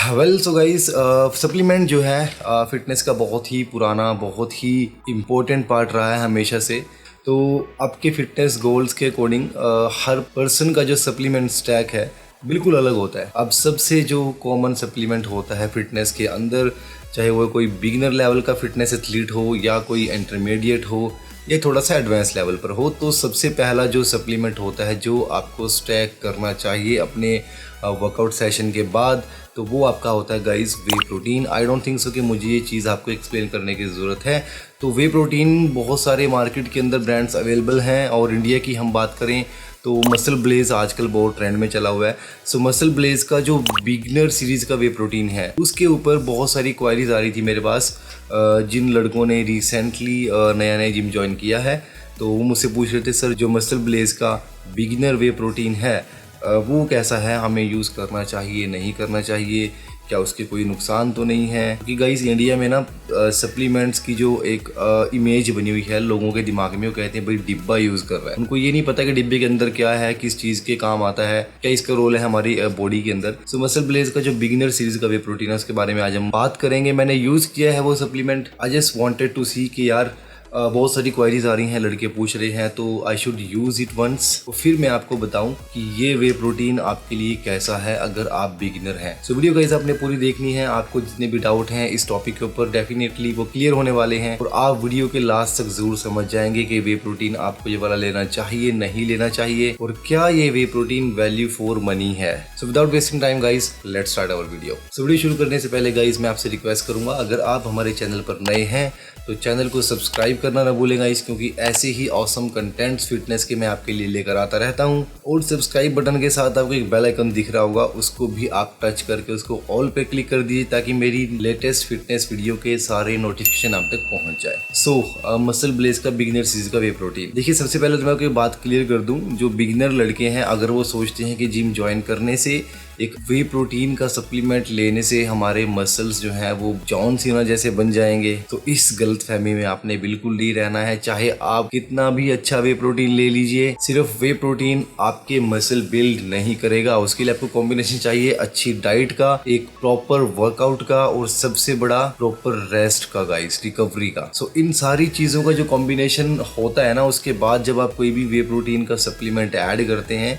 Well so guys, supplement जो है fitness का बहुत ही पुराना, बहुत ही इम्पोर्टेंट पार्ट रहा है हमेशा से। तो आपके फिटनेस गोल्स के अकॉर्डिंग हर पर्सन का जो सप्लीमेंट स्टैक है बिल्कुल अलग होता है। अब सबसे जो कॉमन सप्लीमेंट होता है फिटनेस के अंदर, चाहे वो कोई बिगिनर लेवल का फिटनेस एथलीट हो या कोई इंटरमीडिएट हो या थोड़ा सा एडवांस लेवल पर हो, तो सबसे पहला जो सप्लीमेंट होता है जो आपको स्टैक करना चाहिए अपने वर्कआउट सेशन के बाद, तो वो आपका होता है guys way protein. I don't think so कि मुझे ये चीज़ आपको एक्सप्लेन करने की ज़रूरत है। तो वे प्रोटीन बहुत सारे मार्केट के अंदर ब्रांड्स अवेलेबल हैं, और इंडिया की हम बात करें तो मसल ब्लेज आजकल बहुत ट्रेंड में चला हुआ है। सो मसल ब्लेज का जो बिगनर सीरीज़ का वे प्रोटीन है, उसके ऊपर बहुत सारी क्वायरीज आ रही थी मेरे पास। जिन लड़कों ने रिसेंटली नया नया जिम ज्वाइन किया है, तो वो मुझसे पूछ रहे थे सर जो मसल ब्लेज का बिगनर वे प्रोटीन है वो कैसा है, हमें यूज़ करना चाहिए नहीं करना चाहिए, क्या उसके कोई नुकसान तो नहीं है। क्योंकि गाइस इंडिया में ना सप्लीमेंट्स की जो एक इमेज बनी हुई है लोगों के दिमाग में, वो कहते हैं भाई डिब्बा यूज़ कर रहा है। उनको ये नहीं पता कि डिब्बे के अंदर क्या है, किस चीज़ के काम आता है, क्या इसका रोल है हमारी बॉडी के अंदर। सो मसल ब्लेज का जो बिगिनर सीरीज का वे प्रोटीन है उसके बारे में आज हम बात करेंगे। मैंने यूज़ किया है वो supplement. I just wanted to see कि यार बहुत सारी क्वायरीज आ रही हैं, लड़के पूछ रहे हैं, तो I should use it once. तो फिर मैं आपको बताऊं कि ये वे प्रोटीन आपके लिए कैसा है अगर आप बिगिनर हैं। सो वीडियो गाइस आपने पूरी देखनी है। आपको जितने भी डाउट हैं इस टॉपिक के ऊपर डेफिनेटली वो क्लियर होने वाले हैं, और आप वीडियो के लास्ट तक जरूर समझ जाएंगे कि वे प्रोटीन आपको ये वाला लेना चाहिए नहीं लेना चाहिए, और क्या ये whey protein value for money है। So without wasting time guys let's start our video. So video शुरू करने से पहले गाइस मैं आपसे रिक्वेस्ट करूंगा, अगर आप हमारे चैनल पर नए हैं तो चैनल को सब्सक्राइब करना ना भूलें गाइस, क्योंकि ऐसे ही ऑसम कंटेंट्स फिटनेस के मैं आपके लिए लेकर आता रहता हूं। और सब्सक्राइब बटन के साथ आपको एक बेल आइकन दिख रहा होगा, उसको भी आप टच करके उसको ऑल पे क्लिक कर दीजिए ताकि मेरी लेटेस्ट फिटनेस वीडियो के सारे नोटिफिकेशन आप तक पहुंच जाए। सो मसल ब्लेज का बिगिनर सीरीज का वे प्रोटीन। देखिए सबसे पहले तो मैं आपको बात क्लियर कर दूं, जो बिगिनर लड़के हैं अगर वो सोचते हैं कि जिम ज्वाइन करने से एक वे प्रोटीन का सप्लीमेंट लेने से हमारे मसल्स जो है वो जॉन सीना जैसे बन जाएंगे, तो इस गलतफहमी में आपने बिल्कुल नहीं रहना है। चाहे आप कितना भी अच्छा वे प्रोटीन ले लीजिए, सिर्फ वे प्रोटीन आपके मसल बिल्ड नहीं करेगा। उसके लिए आपको कॉम्बिनेशन चाहिए अच्छी डाइट का, एक प्रॉपर वर्कआउट का, और सबसे बड़ा प्रॉपर रेस्ट का गाइस, रिकवरी का। सो इन सारी चीजों का जो कॉम्बिनेशन होता है ना, उसके बाद जब आप कोई भी वे प्रोटीन का सप्लीमेंट ऐड करते हैं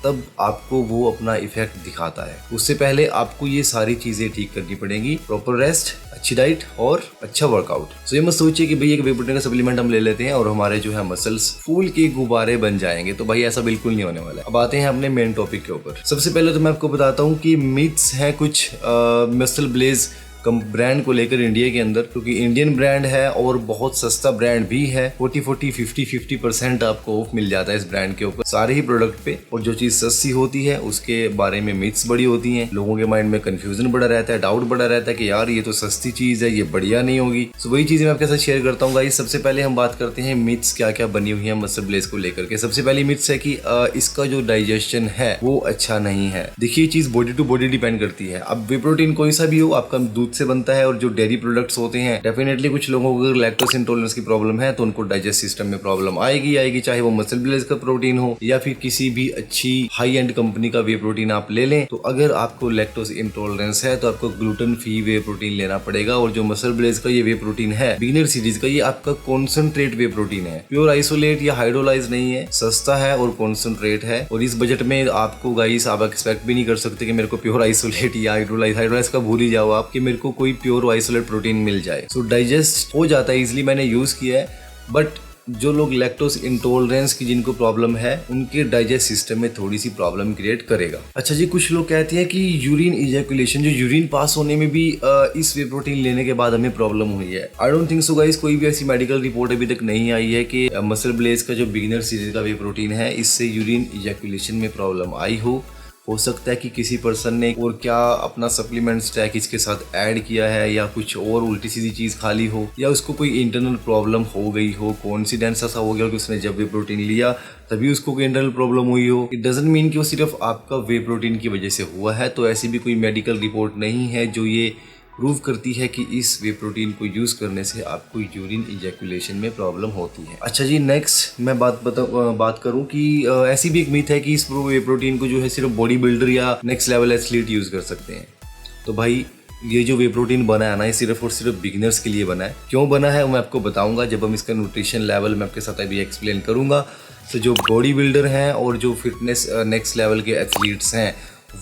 तब आपको वो अपना इफेक्ट दिखाता है। उससे पहले आपको ये सारी चीजें ठीक करनी पड़ेंगी, प्रॉपर रेस्ट, अच्छी डाइट और अच्छा वर्कआउट। सो ये मत सोचिए कि भाई एक वे प्रोटीन का सप्लीमेंट हम ले लेते हैं और हमारे जो है मसल्स फूल के गुब्बारे बन जाएंगे, तो भाई ऐसा बिल्कुल नहीं होने वाला है। अब आते हैं अपने मेन टॉपिक के ऊपर। सबसे पहले तो मैं आपको बताता हूँ कि मिथ्स हैं कुछ मसल ब्लेज ब्रांड को लेकर इंडिया के अंदर, क्योंकि इंडियन ब्रांड है और बहुत सस्ता ब्रांड भी है। 40-50% आपको ऑफ मिल जाता है इस ब्रांड के ऊपर सारे ही प्रोडक्ट पे। और जो चीज सस्ती होती है उसके बारे में मिथ्स बड़ी होती हैं, लोगों के माइंड में कंफ्यूजन बड़ा रहता है, डाउट बड़ा रहता है कि यार ये तो सस्ती चीज है, ये बढ़िया नहीं होगी। सो वही चीज मैं आपके साथ शेयर करता हूँ गाइस। सबसे पहले हम बात करते हैं मिथ्स क्या क्या बनी हुई है मसल ब्लेज को लेकर के। सबसे पहली मिथ्स है कि इसका जो डाइजेशन है वो अच्छा नहीं है। देखिए ये चीज बॉडी टू बॉडी डिपेंड करती है। अब वे प्रोटीन कोई सा भी हो, आपका दूध से बनता है, और जो डेयरी प्रोडक्ट्स होते हैं, डेफिनेटली कुछ लोगों को अगर लैक्टोज इंटॉलरेंस की प्रॉब्लम है तो उनको डाइजेस्ट सिस्टम में प्रॉब्लम आएगी, चाहे वो मसल ब्लेज का प्रोटीन हो या फिर किसी भी अच्छी हाई एंड कंपनी का वे प्रोटीन आप ले लें। तो अगर आपको लैक्टोज इंटॉलरेंस है तो आपको ग्लूटेन फ्री वे प्रोटीन लेना पड़ेगा। और जो मसल ब्लेज का ये वे प्रोटीन है बिगिनर सीरीज का, ये आपका कॉन्सेंट्रेट वे प्रोटीन है, प्योर आइसोलेट या हाइड्रोलाइज नहीं है, सस्ता है और कॉन्सेंट्रेट है। और इस बजट में आपको गाइस आप एक्सपेक्ट भी नहीं कर सकते कि मेरे को प्योर आइसोलेट या हाइड्रोलाइज का भूल ही जाओ आप, कि मेरे को कोई प्योर आइसोलेट प्रोटीन मिल जाए। सो डाइजेस्ट हो जाता है इजीली, मैंने यूज किया है। बट जो लोग लैक्टोज इंटॉलरेंस की जिनको प्रॉब्लम है, उनके डाइजेस्ट सिस्टम में थोड़ी सी प्रॉब्लम क्रिएट करेगा। अच्छा जी, कुछ लोग कहते हैं कि यूरिन इजैकुलेशन, जो यूरिन पास होने में भी इस वे प्रोटीन लेने के बाद हमें प्रॉब्लम हुई है। I don't think so guys, कोई भी ऐसी मेडिकल रिपोर्ट अभी तक नहीं आई है कि मसल ब्लेज का जो बिगिनर सीरीज का वे प्रोटीन है इससे यूरिन इजैकुलेशन में प्रॉब्लम आई हो सकता है कि किसी पर्सन ने और क्या अपना सप्लीमेंट स्टैक इसके साथ ऐड किया है, या कुछ और उल्टी सीधी चीज खा ली हो, या उसको कोई इंटरनल प्रॉब्लम हो गई हो, कोइंसिडेंस ऐसा हो गया कि उसने जब वे प्रोटीन लिया तभी उसको कोई इंटरनल प्रॉब्लम हुई हो। इट डजंट मीन कि वो सिर्फ आपका वे प्रोटीन की वजह से हुआ है। तो ऐसी भी कोई मेडिकल रिपोर्ट नहीं है जो ये प्रूव करती है कि इस वे प्रोटीन को यूज करने से आपको यूरिन इजैकुलेशन में प्रॉब्लम होती है। अच्छा जी, नेक्स्ट मैं बात करूं कि ऐसी भी एक मिथ है कि इस वे प्रोटीन को जो है सिर्फ बॉडी बिल्डर या नेक्स्ट लेवल एथलीट यूज कर सकते हैं। तो भाई ये जो वे प्रोटीन बना है ना, ये सिर्फ और सिर्फ बिगिनर्स के लिए बना है। क्यों बना है वो मैं आपको बताऊंगा जब हम इसका न्यूट्रिशन लेवल मैं आपके साथ अभी एक्सप्लेन करूंगा। तो जो बॉडी बिल्डर हैं और जो फिटनेस नेक्स्ट लेवल के एथलीट्स हैं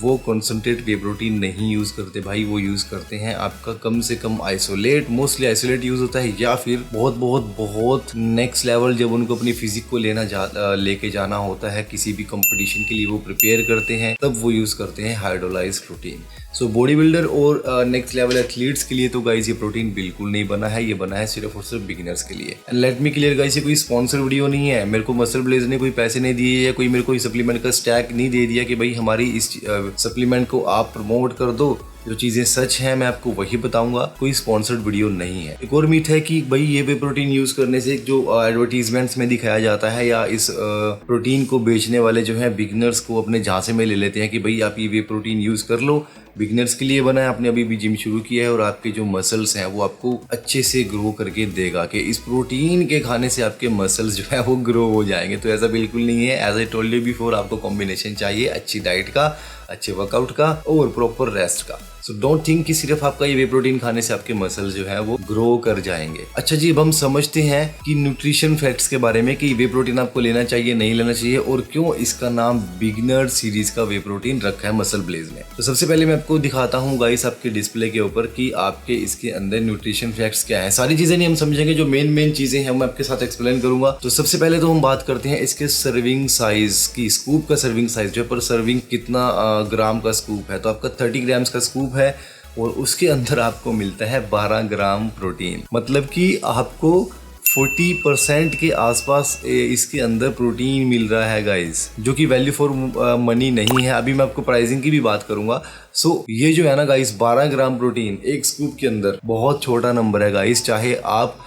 वो कॉन्सेंट्रेट वे प्रोटीन नहीं यूज़ करते भाई, वो यूज़ करते हैं आपका कम से कम आइसोलेट, मोस्टली आइसोलेट यूज़ होता है, या फिर बहुत बहुत बहुत नेक्स्ट लेवल जब उनको अपनी फिजिक को लेके जाना होता है किसी भी कंपटीशन के लिए वो प्रिपेयर करते हैं, तब वो यूज़ करते हैं hydrolysed protein. So body builder और नेक्स्ट लेवल एथलीट्स के लिए तो गाइस ये प्रोटीन बिल्कुल नहीं बना है, ये बना है सिर्फ और सिर्फ बिगिनर्स के लिए। And let me clear guys, ये कोई स्पॉन्सर वीडियो नहीं है, मेरे को मसल ब्लेज ने कोई पैसे नहीं दिए या कोई मेरे को सप्लीमेंट का स्टैक नहीं दे दिया कि भाई हमारी इस सप्लीमेंट को आप प्रमोट कर दो। जो चीज़ें सच हैं मैं आपको वही बताऊंगा, कोई स्पॉन्सर्ड वीडियो नहीं है। एक और मीथ है कि भाई ये वे प्रोटीन यूज़ करने से जो एडवर्टीजमेंट्स में दिखाया जाता है या इस प्रोटीन को बेचने वाले जो है बिगिनर्स को अपने झांसे में ले लेते हैं कि भाई आप ये वे प्रोटीन यूज़ कर लो, बिगिनर्स के लिए बना है, आपने अभी भी जिम शुरू किया है और आपके जो मसल्स हैं वो आपको अच्छे से ग्रो करके देगा कि इस प्रोटीन के खाने से आपके मसल्स जो है वो ग्रो हो जाएंगे। तो ऐसा बिल्कुल नहीं है। As I told you before, आपको कॉम्बिनेशन चाहिए अच्छी डाइट का, अच्छे वर्कआउट का और प्रॉपर रेस्ट का। सो डोंट थिंक कि सिर्फ आपका ये वे प्रोटीन खाने से आपके मसल्स जो है वो ग्रो कर जाएंगे। अच्छा जी, अब हम समझते हैं कि न्यूट्रिशन फैक्ट्स के बारे में कि वे प्रोटीन आपको लेना चाहिए नहीं लेना चाहिए और क्यों इसका नाम बिगिनर सीरीज का वे प्रोटीन रखा है मसल ब्लेज ने। तो सबसे पहले मैं आपको दिखाता हूँ गाइस आपके डिस्प्ले के ऊपर कि आपके इसके अंदर न्यूट्रिशन फैक्ट्स क्या है। सारी चीजें नहीं हम समझेंगे, जो मेन चीजें हैं मैं आपके साथ एक्सप्लेन करूंगा। तो सबसे पहले तो हम बात करते हैं इसके सर्विंग साइज की। स्कूप का सर्विंग साइज जो है, पर सर्विंग कितना ग्राम का स्कूप है, तो आपका 30 ग्राम्स का स्कूप है और उसके अंदर आपको मिलता है 12 ग्राम प्रोटीन। मतलब कि आपको 40% के आसपास इसके अंदर प्रोटीन मिल रहा है गाइस, जो कि वैल्यू फॉर मनी नहीं है। अभी मैं आपको प्राइसिंग की भी बात करूंगा। सो ये जो है ना गाइस, 12 ग्राम प्रोटीन एक स्कूप के अंदर बहुत छोटा नंबर है गाइस, चाहे आप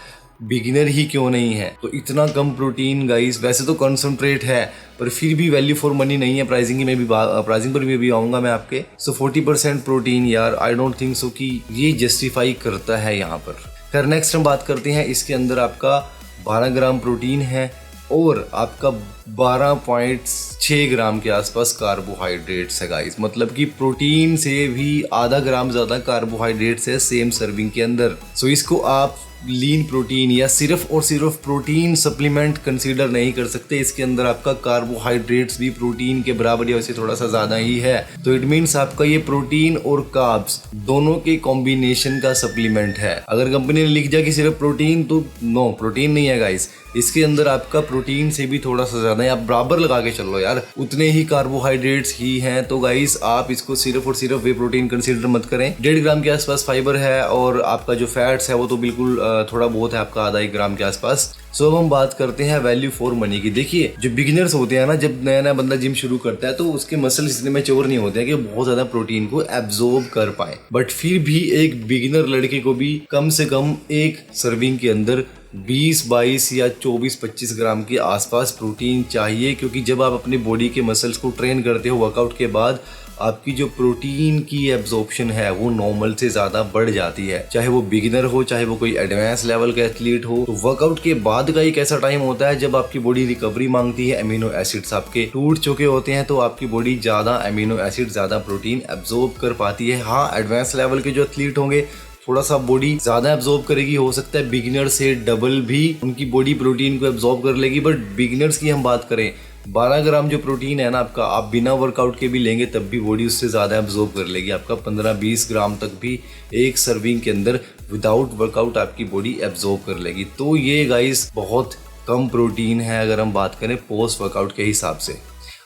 बिगिनर ही क्यों नहीं है। तो इतना कम प्रोटीन गाइस, वैसे तो कंसंट्रेट है पर फिर भी वैल्यू फॉर मनी नहीं है। प्राइसिंग पर भी आऊंगा मैं आपके। सो 40% प्रोटीन यार, आई डोंट थिंक सो कि ये जस्टिफाई करता है यहाँ पर। खैर नेक्स्ट हम बात करते हैं, इसके अंदर आपका 12 ग्राम प्रोटीन है और आपका 12.6 ग्राम के आसपास कार्बोहाइड्रेट्स है गाइस। मतलब कि प्रोटीन से भी आधा ग्राम ज़्यादा कार्बोहाइड्रेट्स है सेम सर्विंग के अंदर। सो इसको आप लीन प्रोटीन या सिर्फ और सिर्फ प्रोटीन सप्लीमेंट कंसीडर नहीं कर सकते। इसके अंदर आपका कार्बोहाइड्रेट्स भी प्रोटीन के बराबर या वैसे थोड़ा सा ज़्यादा ही है। तो इट मीन्स आपका ये प्रोटीन और कार्ब्स दोनों के कॉम्बिनेशन का सप्लीमेंट है। अगर कंपनी ने लिख दिया कि सिर्फ प्रोटीन, तो नो, प्रोटीन नहीं है गाइस। इसके अंदर आपका प्रोटीन से भी थोड़ा सा ज़्यादा है, आप बराबर लगा के चल लो यार, उतने ही कार्बोहाइड्रेट्स ही हैं। तो गाइस आप इसको सिर्फ और सिर्फ वे प्रोटीन कंसीडर मत करें। 1.5 ग्राम के आसपास फाइबर है और आपका जो फैट्स है वो तो बिल्कुल थोड़ा बहुत है, आपका आधा 1 ग्राम के आसपास। सो अब हम बात करते हैं वैल्यू फॉर मनी की। देखिए जो बिगिनर्स होते हैं ना, जब नया नया बंदा जिम शुरू करता है तो उसके मसल्स इतने मैच्योर नहीं होते हैं कि बहुत ज्यादा प्रोटीन को एब्जॉर्ब कर पाए। बट फिर भी एक बिगिनर लड़के को भी कम से कम एक सर्विंग के अंदर 20-22 या 24-25 ग्राम के आसपास प्रोटीन चाहिए, क्योंकि जब आप अपनी बॉडी के मसल्स को ट्रेन करते हो वर्कआउट के बाद, आपकी जो प्रोटीन की एब्जॉर्प्शन है वो नॉर्मल से ज़्यादा बढ़ जाती है। चाहे वो बिगिनर हो, चाहे वो कोई एडवांस लेवल का एथलीट हो। तो वर्कआउट के बाद का एक ऐसा टाइम होता है जब आपकी बॉडी रिकवरी मांगती है, अमीनो एसिड्स आपके टूट चुके होते हैं, तो आपकी बॉडी ज़्यादा अमीनो एसिड, ज़्यादा प्रोटीन एब्जॉर्ब कर पाती है। हाँ, एडवांस लेवल के जो एथलीट होंगे थोड़ा सा बॉडी ज्यादा एब्जॉर्ब करेगी, हो सकता है बिगिनर से डबल भी उनकी बॉडी प्रोटीन को एब्जॉर्ब कर लेगी। बट बिगिनर्स की हम बात करें, 12 ग्राम जो प्रोटीन है ना आपका, आप बिना वर्कआउट के भी लेंगे तब भी बॉडी उससे ज़्यादा एब्जॉर्ब कर लेगी। आपका 15-20 ग्राम तक भी एक सर्विंग के अंदर विदाउट वर्कआउट आपकी बॉडी एब्जॉर्ब कर लेगी। तो ये गाइस बहुत कम प्रोटीन है अगर हम बात करें पोस्ट वर्कआउट के हिसाब से।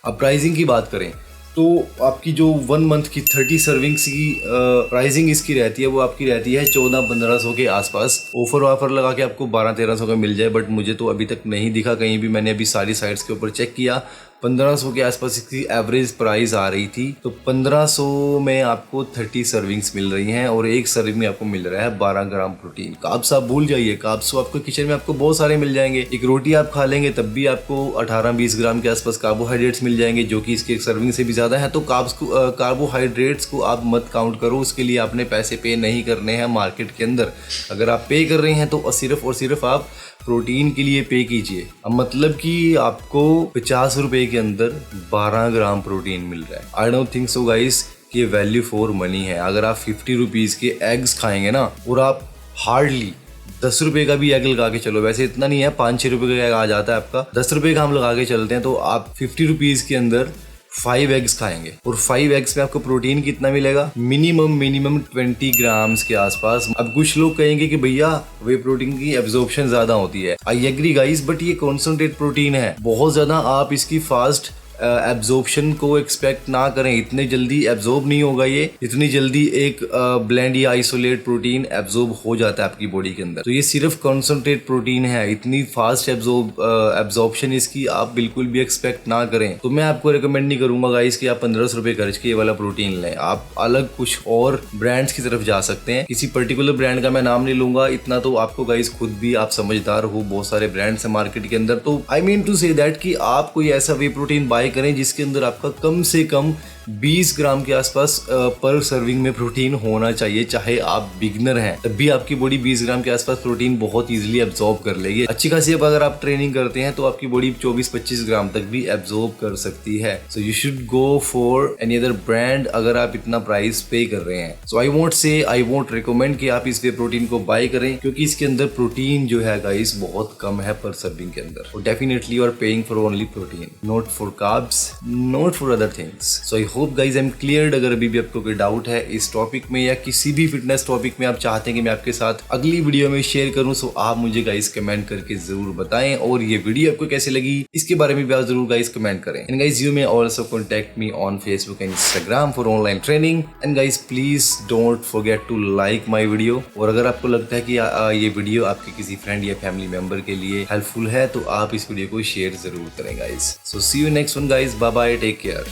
अब प्राइसिंग की बात करें तो आपकी जो 1 मंथ की 30 सर्विंग्स की प्राइसिंग इसकी रहती है, वो आपकी रहती है 1400-1500 के आसपास। ऑफर लगा के आपको 1200-1300 का मिल जाए, बट मुझे तो अभी तक नहीं दिखा कहीं भी। मैंने अभी सारी साइट्स के ऊपर चेक किया, 1500 के आसपास इसकी एवरेज प्राइस आ रही थी। तो 1500 में आपको 30 सर्विंग्स मिल रही हैं और एक सर्विंग में आपको मिल रहा है 12 ग्राम प्रोटीन। कार्ब्स आप भूल जाइए, कार्ब्स तो आपको किचन में आपको बहुत सारे मिल जाएंगे। एक रोटी आप खा लेंगे तब भी आपको 18-20 ग्राम के आसपास कार्बोहाइड्रेट्स मिल जाएंगे, जो कि इसकी एक सर्विंग से भी ज़्यादा है। तो कार्बोहाइड्रेट्स को आप मत काउंट करो, उसके लिए आपने पैसे पे नहीं करने हैं मार्केट के अंदर। अगर आप पे कर रहे हैं तो सिर्फ और सिर्फ आप प्रोटीन के लिए पे कीजिए। अब मतलब कि आपको 50 रुपए के अंदर 12 ग्राम प्रोटीन मिल रहा है। I don't think so guys कि ये वैल्यू फॉर मनी है। अगर आप 50 रुपीज़ के एग्स खाएंगे ना, और आप हार्डली 10 रुपये का भी एग लगा के चलो, वैसे इतना नहीं है, 5-6 रुपये का एग आ जाता है आपका, 10 रुपये का हम लगा के चलते हैं, तो आप 50 रुपीज़ के अंदर 5 एग्स खाएंगे, और 5 एग्स में आपको प्रोटीन कितना मिलेगा, मिनिमम 20 ग्राम्स के आसपास। अब कुछ लोग कहेंगे कि भैया वे प्रोटीन की एब्जॉर्प्शन ज्यादा होती है, आई एग्री गाइस, बट ये कॉन्सेंट्रेट प्रोटीन है, बहुत ज्यादा आप इसकी फास्ट एब्जॉर्प्शन को एक्सपेक्ट ना करें। इतने जल्दी एब्जॉर्ब नहीं होगा ये, इतनी जल्दी एक ब्लेंड या आइसोलेट प्रोटीन एब्जॉर्ब हो जाता है आपकी बॉडी के अंदर। तो ये सिर्फ कॉन्सेंट्रेट प्रोटीन है, इतनी फास्ट एब्जॉर्प्शन इसकी आप बिल्कुल भी एक्सपेक्ट ना करें। तो मैं आपको रिकमेंड नहीं करूंगा गाइस कि आप 1500 रुपये खर्च के ये वाला प्रोटीन लें। आप अलग कुछ और ब्रांड्स की तरफ जा सकते हैं, किसी पर्टिकुलर ब्रांड का मैं नाम नहीं लूंगा, इतना तो आपको गाइस खुद भी आप समझदार हो, बहुत सारे ब्रांड्स हैं मार्केट के अंदर। तो I mean to say that कि आप कोई ऐसा वे प्रोटीन बाय करें जिसके अंदर आपका कम से कम 20 ग्राम के आसपास पर सर्विंग में प्रोटीन होना चाहिए। चाहे आप बिगनर हैं तब भी आपकी बॉडी 20 ग्राम के आसपास प्रोटीन बहुत इजीली एब्जॉर्ब कर लेगी। अच्छी खासी अगर आप ट्रेनिंग करते हैं तो आपकी बॉडी 24-25 ग्राम तक भी एब्जॉर्ब कर सकती है। So you should go for any other brand अगर आप इतना प्राइस पे कर रहे हैं। सो आई वोंट रिकमेंड कि आप इस वे प्रोटीन को बाय करें, क्योंकि इसके अंदर प्रोटीन जो है गाइस बहुत कम है पर सर्विंग के अंदर। और definitely you are paying for only protein, not for carbs, not for other things. So I hope guys I am cleared. अगर अभी भी आपको कोई डाउट है इस टॉपिक में या किसी भी फिटनेस टॉपिक में आप चाहते हैं कि मैं आपके साथ अगली वीडियो में शेयर करूं, सो आप मुझे गाइस कमेंट करके जरूर बताएं। और ये वीडियो आपको कैसे लगी इसके बारे में भी आप जरूर गाइस कमेंट करें। And guys you may also contact me on Facebook and Instagram for online training. And guys please don't forget to like my video. और अगर आपको लगता है कि ये वीडियो आपके किसी फ्रेंड या फैमिली मेंबर के लिए हेल्पफुल है तो आप इस वीडियो को शेयर जरूर करें guys. So see you next one guys, bye bye, take care.